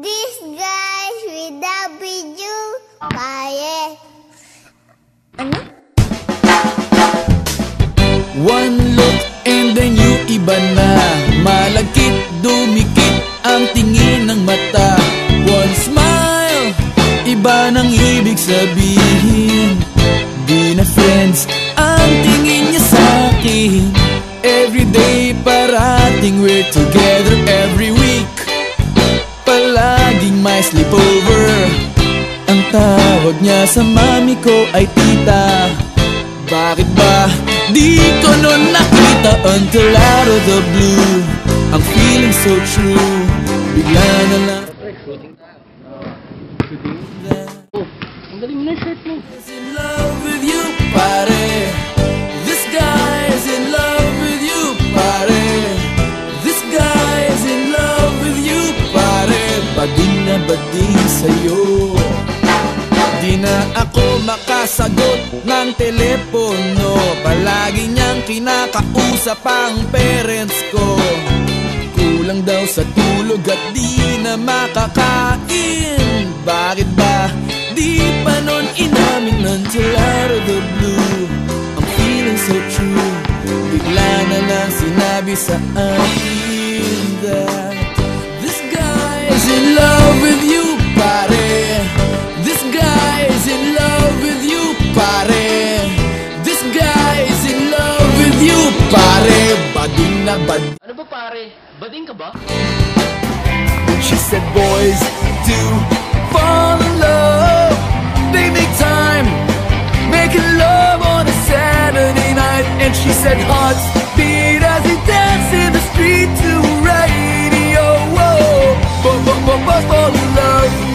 This guys without video, kaya. Ano? One look and then you iba na. Malagkit, dumikit ang tingin ng mata. One smile, iba nang ibig sabihin. Di na friends ang tingin niya sa'kin. Everyday parating we're together every week. Palaging may sleepover. Ang tawag niya sa mami ko ay tita. Bakit ba di ko nun nakita until out of the blue? Ang feeling so true. Bigla na lang Ang galing mo na shirt mo. is in love with you, pare. This guy is in love with you, pare. This guy is in love with you, pare. Bading na bading sa'yo. Di na ako makasagot ng telepono. Palagi niyang kinakausap ang parents ko. Kulang daw sa tulog at di na makakain. Bakit ba di pa nun inamin until out of the blue? I'm feeling so true. Bigla na lang sinabi sa akin that this guy is in love with you, pare. This guy is in love with you, pare. This guy is in love with you, pare. Bading na bading. Ano ba pare? Bading ka ba? She said boys do fall in love. They make time, making love on a Saturday night. And she said hearts beat as they dance in the street to radio. Whoa, boys fall in love.